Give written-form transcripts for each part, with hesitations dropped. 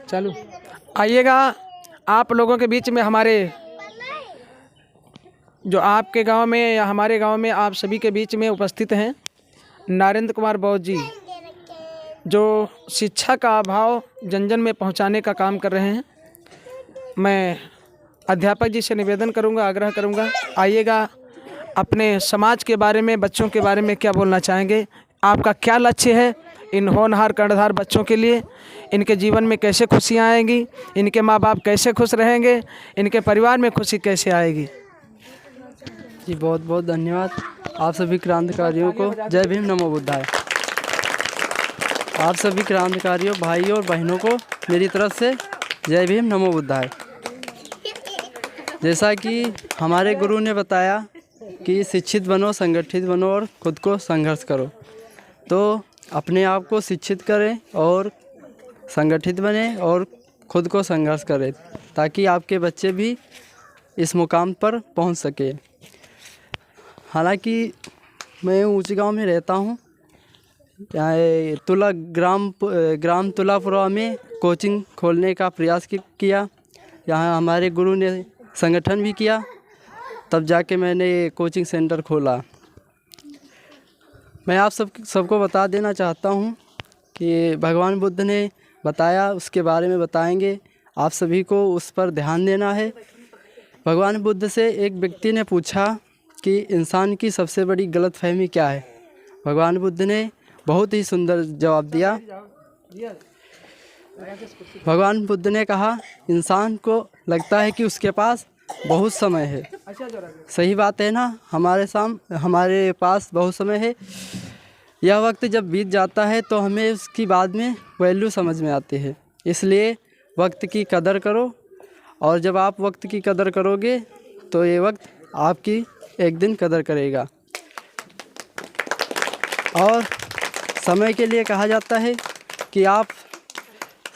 चलो आइएगा आप लोगों के बीच में, हमारे जो आपके गांव में या हमारे गांव में आप सभी के बीच में उपस्थित हैं नरेंद्र कुमार बौद्ध जी, जो शिक्षा का अभाव जन जन में पहुंचाने का काम कर रहे हैं। मैं अध्यापक जी से निवेदन करूंगा, आग्रह करूंगा, आइएगा अपने समाज के बारे में, बच्चों के बारे में क्या बोलना चाहेंगे? आपका क्या लक्ष्य है इन होनहार कर्णधार बच्चों के लिए? इनके जीवन में कैसे खुशियाँ आएंगी? इनके माँ बाप कैसे खुश रहेंगे? इनके परिवार में खुशी कैसे आएगी? जी बहुत बहुत धन्यवाद आप सभी क्रांतिकारियों को। जय भीम, नमो बुद्धाय। आप सभी क्रांतिकारियों भाइयों और बहनों को मेरी तरफ से जय भीम, नमो बुद्धाय। जैसा कि हमारे गुरु ने बताया कि शिक्षित बनो, संगठित बनो और खुद को संघर्ष करो, तो अपने आप को शिक्षित करें और संगठित बने और खुद को संघर्ष करें, ताकि आपके बच्चे भी इस मुकाम पर पहुंच सके। हालांकि मैं ऊंचे गांव में रहता हूं, यहाँ ग्राम तुलापुरा में कोचिंग खोलने का प्रयास किया। यहाँ हमारे गुरु ने संगठन भी किया, तब जाके मैंने कोचिंग सेंटर खोला। मैं आप सबको बता देना चाहता हूँ कि भगवान बुद्ध ने बताया, उसके बारे में बताएंगे। आप सभी को उस पर ध्यान देना है। भगवान बुद्ध से एक व्यक्ति ने पूछा कि इंसान की सबसे बड़ी गलतफहमी क्या है? भगवान बुद्ध ने बहुत ही सुंदर जवाब दिया। भगवान बुद्ध ने कहा, इंसान को लगता है कि उसके पास बहुत समय है। सही बात है ना? हमारे पास बहुत समय है। यह वक्त जब बीत जाता है तो हमें उसकी बाद में वैल्यू समझ में आती है। इसलिए वक्त की कदर करो, और जब आप वक्त की कदर करोगे तो ये वक्त आपकी एक दिन कदर करेगा। और समय के लिए कहा जाता है कि आप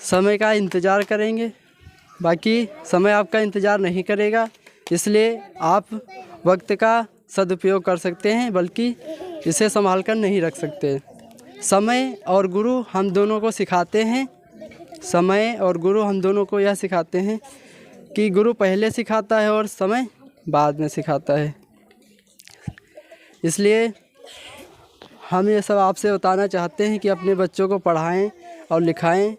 समय का इंतज़ार करेंगे, बाकी समय आपका इंतज़ार नहीं करेगा। इसलिए आप वक्त का सदुपयोग कर सकते हैं, बल्कि इसे संभाल कर नहीं रख सकते। समय और गुरु हम दोनों को सिखाते हैं, समय और गुरु हम दोनों को यह सिखाते हैं कि गुरु पहले सिखाता है और समय बाद में सिखाता है। इसलिए हम ये सब आपसे बताना चाहते हैं कि अपने बच्चों को पढ़ाएं और लिखाएं,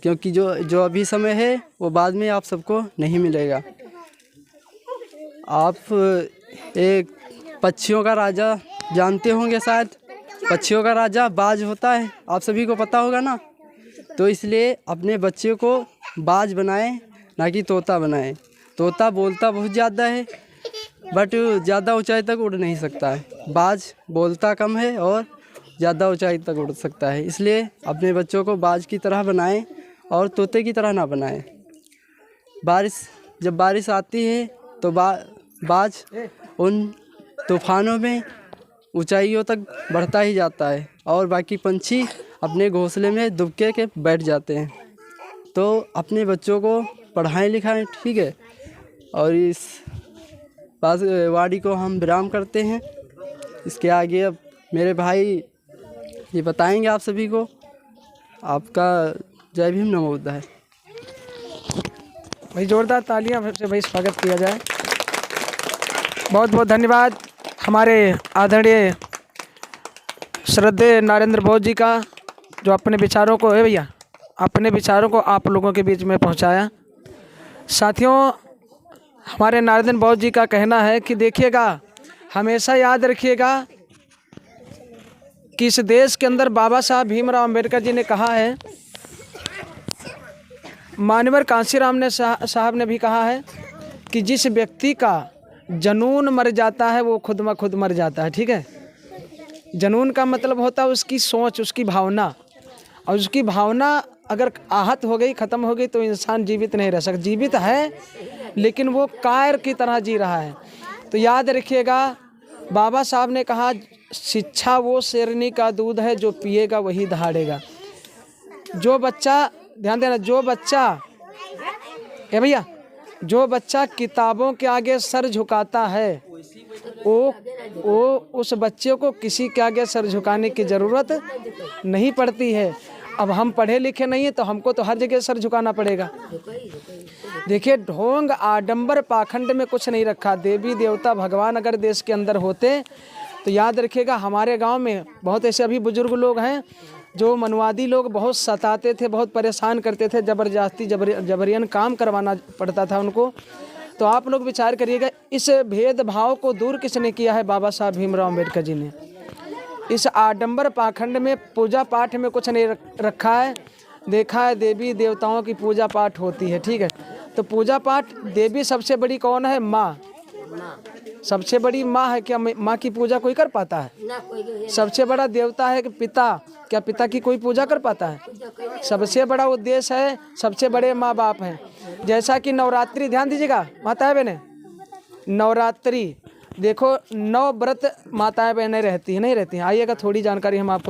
क्योंकि जो अभी समय है वो बाद में आप सबको नहीं मिलेगा। आप एक पक्षियों का राजा जानते होंगे शायद। पक्षियों का राजा बाज होता है, आप सभी को पता होगा ना। तो इसलिए अपने बच्चे को बाज बनाएं, ना कि तोता बनाएं। तोता बोलता बहुत ज़्यादा है, बट ज़्यादा ऊंचाई तक उड़ नहीं सकता है। बाज बोलता कम है और ज़्यादा ऊंचाई तक उड़ सकता है। इसलिए अपने बच्चों को बाज की तरह बनाएं और तोते की तरह ना बनाएं। जब बारिश आती है तो बाज उन तूफानों में ऊंचाइयों तक बढ़ता ही जाता है, और बाकी पंछी अपने घोंसले में दुबके के बैठ जाते हैं। तो अपने बच्चों को पढ़ाएं लिखाएं, ठीक है। और इस वाणी को हम विराम करते हैं। इसके आगे अब मेरे भाई ये बताएंगे आप सभी को। आपका जय भीम, नमो बुद्धाय। भाई जोरदार तालियां से भाई स्वागत किया जाए। बहुत बहुत धन्यवाद हमारे आदरणीय श्रद्धेय नरेंद्र बौद्ध जी का, जो अपने विचारों को अपने विचारों को आप लोगों के बीच में पहुंचाया। साथियों, हमारे नरेंद्र बौद्ध जी का कहना है कि देखिएगा, हमेशा याद रखिएगा कि इस देश के अंदर बाबा साहब भीमराव अंबेडकर जी ने कहा है, मानवर कांशीराम ने साहब ने भी कहा है कि जिस व्यक्ति का जनून मर जाता है वो खुद ब खुद मर जाता है। ठीक है, जनून का मतलब होता है उसकी सोच, उसकी भावना, और उसकी भावना अगर आहत हो गई, ख़त्म हो गई, तो इंसान जीवित नहीं रह सकता। जीवित है लेकिन वो कायर की तरह जी रहा है। तो याद रखिएगा, बाबा साहब ने कहा, शिक्षा वो शेरनी का दूध है, जो पिएगा वही दहाड़ेगा। जो बच्चा, ध्यान देना, जो बच्चा किताबों के आगे सर झुकाता है, वो उस बच्चे को किसी के आगे सर झुकाने की ज़रूरत नहीं पड़ती है। अब हम पढ़े लिखे नहीं हैं तो हमको तो हर जगह सर झुकाना पड़ेगा। देखिए, ढोंग आडंबर पाखंड में कुछ नहीं रखा। देवी देवता भगवान अगर देश के अंदर होते तो याद रखिएगा, हमारे गांव में बहुत ऐसे अभी बुजुर्ग लोग हैं जो मनुवादी लोग बहुत सताते थे, बहुत परेशान करते थे, ज़बरदस्ती जबरियन काम करवाना पड़ता था उनको। तो आप लोग विचार करिएगा, इस भेदभाव को दूर किसने किया है? बाबा साहब भीमराव अम्बेडकर जी ने। इस आडंबर पाखंड में पूजा पाठ में कुछ नहीं रखा है। देखा है देवी देवताओं की पूजा पाठ होती है, ठीक है। तो पूजा पाठ, देवी सबसे बड़ी कौन है? माँ। सबसे बड़ी माँ है। क्या माँ की पूजा कोई कर पाता है? सबसे बड़ा देवता है कि पिता। क्या पिता की कोई पूजा कर पाता है? सबसे बड़ा उद्देश्य है, सबसे बड़े माँ बाप हैं। जैसा कि नवरात्रि, ध्यान दीजिएगा माताएं बहनें, नवरात्रि देखो 9 व्रत माताएं बहनें रहती हैं, नहीं रहती हैं? आइएगा थोड़ी जानकारी हम आपको